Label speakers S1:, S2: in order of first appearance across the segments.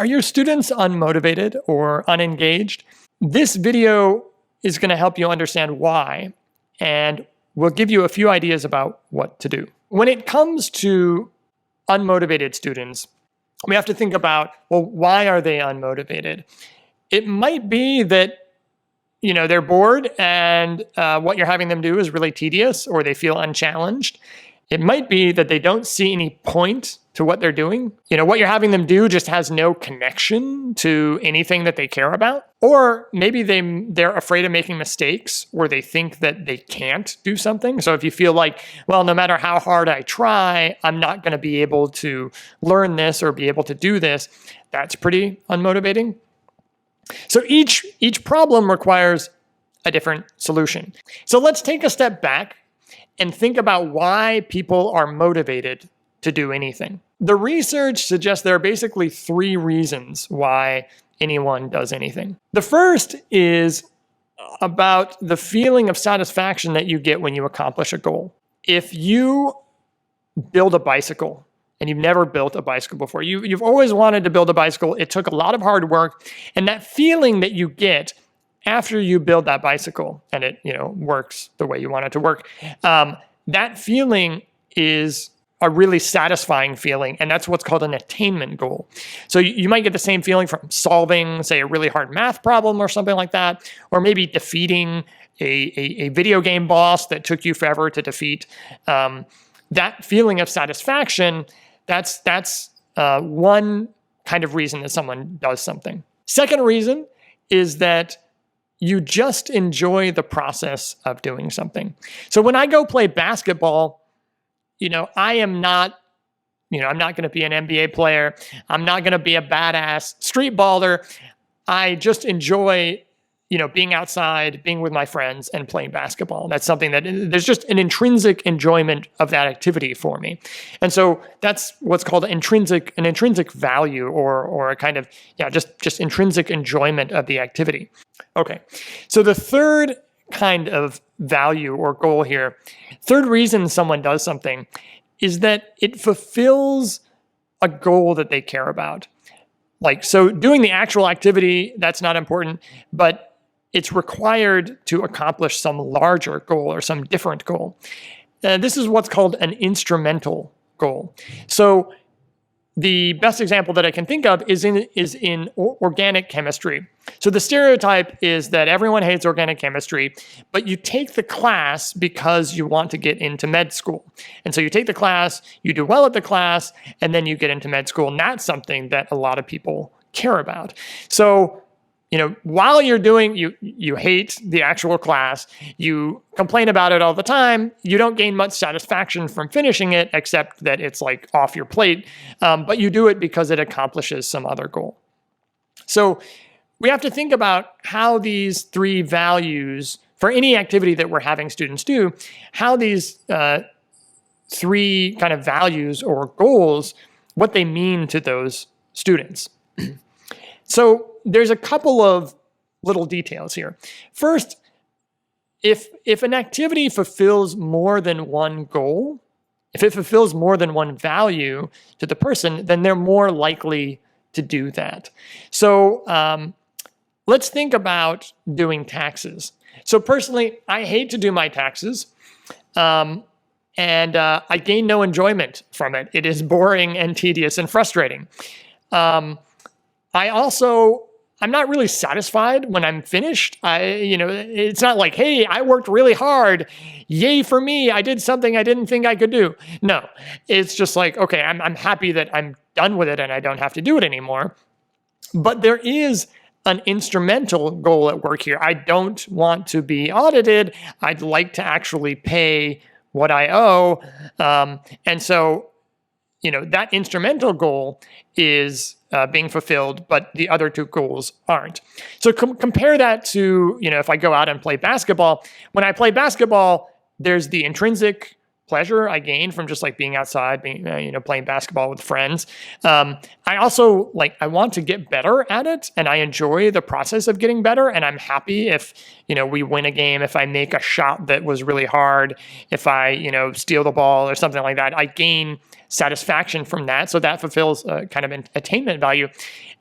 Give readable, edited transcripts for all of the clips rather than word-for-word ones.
S1: Are your students unmotivated or unengaged? This video is going to help you understand why, and will give you a few ideas about what to do. When it comes to unmotivated students, we have to think about, well, why are they unmotivated? It might be that they're bored and what you're having them do is really tedious, or they feel unchallenged. It might be that they don't see any point to what they're doing. What you're having them do just has no connection to anything that they care about. Or maybe they're afraid of making mistakes, or they think that they can't do something. So if you feel like, well, no matter how hard I try, I'm not going to be able to learn this or be able to do this, that's pretty unmotivating. So each problem requires a different solution. So let's take a step back and think about why people are motivated to do anything. The research suggests there are basically 3 reasons why anyone does anything. The first is about the feeling of satisfaction that you get when you accomplish a goal. If you build a bicycle, and you've never built a bicycle before, you've always wanted to build a bicycle, it took a lot of hard work, and that feeling that you get after you build that bicycle and it works the way you want it to work, that feeling is a really satisfying feeling, and that's what's called an attainment goal. So you might get the same feeling from solving, say, a really hard math problem or something like that, or maybe defeating a video game boss that took you forever to defeat. That feeling of satisfaction, that's one kind of reason that someone does something. Second reason is that you just enjoy the process of doing something. So when I go play basketball, I am not, I'm not going to be an NBA player. I'm not going to be a badass street baller. I just enjoy, being outside, being with my friends and playing basketball. That's something that there's just an intrinsic enjoyment of that activity for me. And so that's what's called an intrinsic value, or a kind of, just intrinsic enjoyment of the activity. Okay. So the third kind of value or goal here, third reason someone does something, is that it fulfills a goal that they care about. So doing the actual activity, that's not important, but it's required to accomplish some larger goal or some different goal. This is what's called an instrumental goal. So the best example that I can think of is in organic chemistry. So the stereotype is that everyone hates organic chemistry, but you take the class because you want to get into med school. And so you take the class, you do well at the class, and then you get into med school. And that's something that a lot of people care about. So while you're doing, you hate the actual class, you complain about it all the time, you don't gain much satisfaction from finishing it, except that it's off your plate, but you do it because it accomplishes some other goal. So we have to think about how these 3 values, for any activity that we're having students do, how these 3 kind of values or goals, what they mean to those students. So there's a couple of little details here. First, if an activity fulfills more than one goal, if it fulfills more than one value to the person, then they're more likely to do that. So let's think about doing taxes. So personally, I hate to do my taxes, and I gain no enjoyment from it. It is boring and tedious and frustrating. I'm not really satisfied when I'm finished. It's not like, hey, I worked really hard. Yay for me. I did something I didn't think I could do. No, it's just like, okay, I'm happy that I'm done with it and I don't have to do it anymore. But there is an instrumental goal at work here. I don't want to be audited. I'd like to actually pay what I owe. And so, that instrumental goal is being fulfilled, but the other 2 goals aren't. So compare that to, if I go out and play basketball. When I play basketball, there's the intrinsic pleasure I gain from just being outside, playing basketball with friends. I also I want to get better at it, and I enjoy the process of getting better. And I'm happy if, we win a game, if I make a shot that was really hard, if I, steal the ball or something like that. I gain satisfaction from that. So that fulfills kind of an attainment value.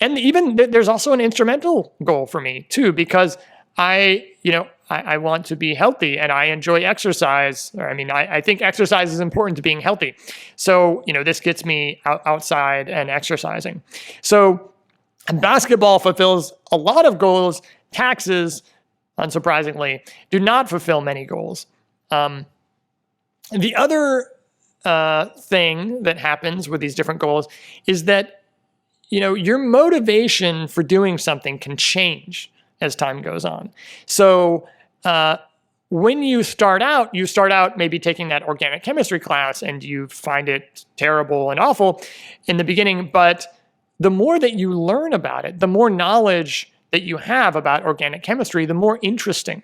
S1: And even there's also an instrumental goal for me too, because I want to be healthy and I enjoy exercise. I think exercise is important to being healthy. So, this gets me outside and exercising. So basketball fulfills a lot of goals. Taxes, unsurprisingly, do not fulfill many goals. The other thing that happens with these different goals is that, your motivation for doing something can change as time goes on. So when you start out maybe taking that organic chemistry class and you find it terrible and awful in the beginning, but the more that you learn about it, the more knowledge that you have about organic chemistry, the more interesting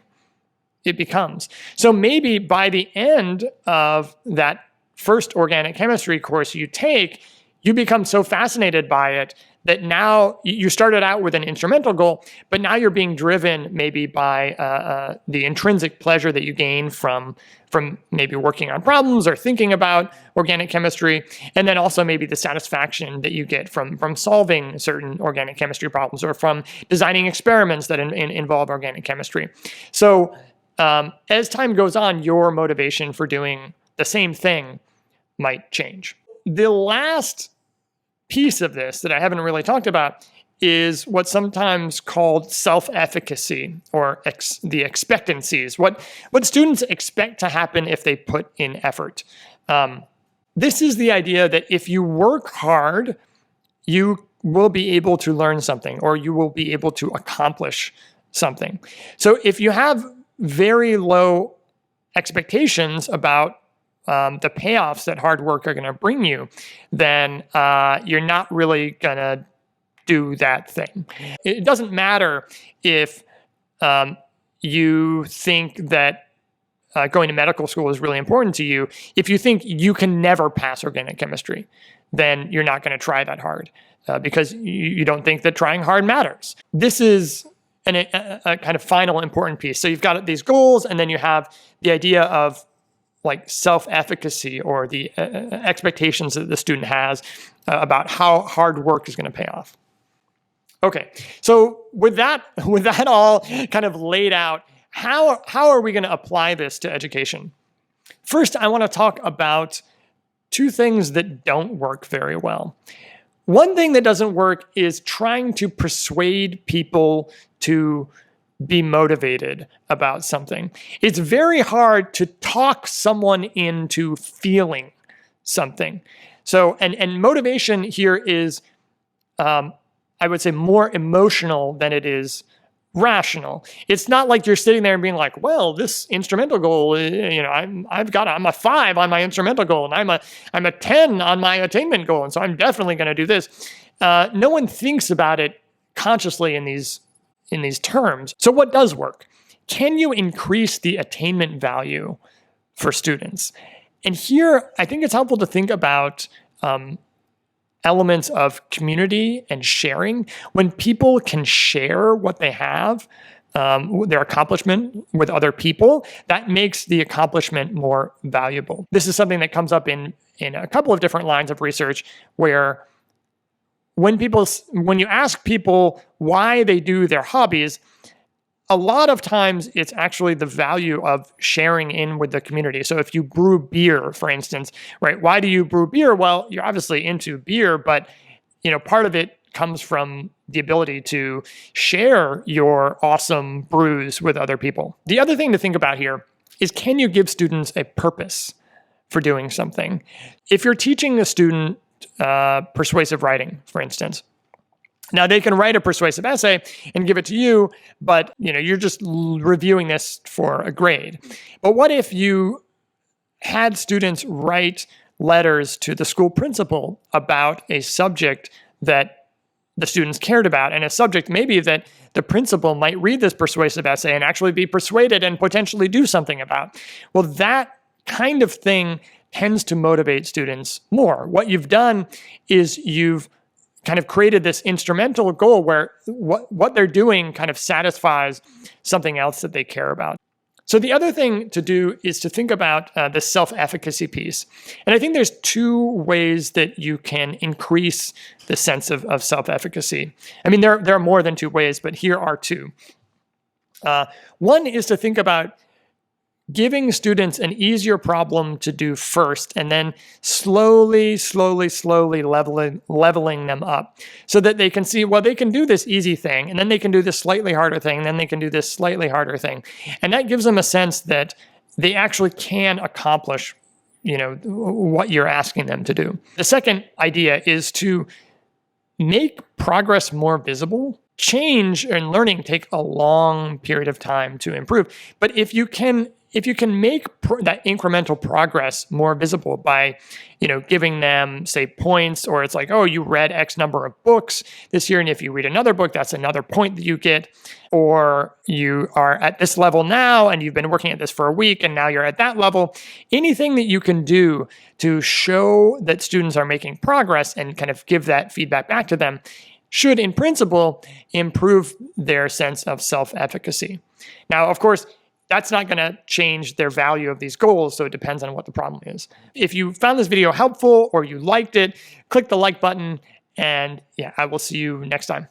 S1: it becomes. So maybe by the end of that first organic chemistry course you take, you become so fascinated by it that now you started out with an instrumental goal, but now you're being driven maybe by the intrinsic pleasure that you gain from maybe working on problems or thinking about organic chemistry, and then also maybe the satisfaction that you get from solving certain organic chemistry problems or from designing experiments that involve organic chemistry. So as time goes on, your motivation for doing the same thing might change. The last piece of this that I haven't really talked about is what's sometimes called self-efficacy, or the expectancies, what students expect to happen if they put in effort. This is the idea that if you work hard, you will be able to learn something, or you will be able to accomplish something. So if you have very low expectations about the payoffs that hard work are going to bring you, then you're not really going to do that thing. It doesn't matter if you think that going to medical school is really important to you. If you think you can never pass organic chemistry, then you're not going to try that hard because you don't think that trying hard matters. This is a kind of final important piece. So you've got these goals, and then you have the idea of like self-efficacy, or the expectations that the student has about how hard work is going to pay off. Okay, so with that all kind of laid out, how are we going to apply this to education? First, I want to talk about two things that don't work very well. One thing that doesn't work is trying to persuade people to be motivated about something. It's very hard to talk someone into feeling something. So, and motivation here is, I would say, more emotional than it is rational. It's not like you're sitting there and being like, well, this instrumental goal, I'm a 5 on my instrumental goal, and I'm a 10 on my attainment goal, and so I'm definitely going to do this. No one thinks about it consciously in these terms. So what does work? Can you increase the attainment value for students? And here, I think it's helpful to think about elements of community and sharing. When people can share what they have, their accomplishment with other people, that makes the accomplishment more valuable. This is something that comes up in a couple of different lines of research, where when you ask people why they do their hobbies, a lot of times it's actually the value of sharing in with the community. So if you brew beer, for instance, right? Why do you brew beer? Well, you're obviously into beer, but part of it comes from the ability to share your awesome brews with other people. The other thing to think about here is, can you give students a purpose for doing something? If you're teaching a student persuasive writing, for instance, now they can write a persuasive essay and give it to you, but you're just reviewing this for a grade. But what if you had students write letters to the school principal about a subject that the students cared about, and a subject maybe that the principal might read this persuasive essay and actually be persuaded and potentially do something about? Well, that kind of thing tends to motivate students more. What you've done is you've kind of created this instrumental goal where what they're doing kind of satisfies something else that they care about. So the other thing to do is to think about the self-efficacy piece. And I think there's two ways that you can increase the sense of self-efficacy. I mean, there are more than two ways, but here are two. One is to think about giving students an easier problem to do first, and then slowly leveling them up so that they can see, well, they can do this easy thing, and then they can do this slightly harder thing, and then they can do this slightly harder thing. And that gives them a sense that they actually can accomplish, what you're asking them to do. The second idea is to make progress more visible. Change and learning take a long period of time to improve. But if you can make that incremental progress more visible by, giving them, say, points, or it's like, oh, you read X number of books this year, and if you read another book, that's another point that you get, or you are at this level now, and you've been working at this for a week, and now you're at that level. Anything that you can do to show that students are making progress and kind of give that feedback back to them should, in principle, improve their sense of self-efficacy. Now, of course, that's not going to change their value of these goals, so it depends on what the problem is. If you found this video helpful or you liked it, click the like button, and I will see you next time.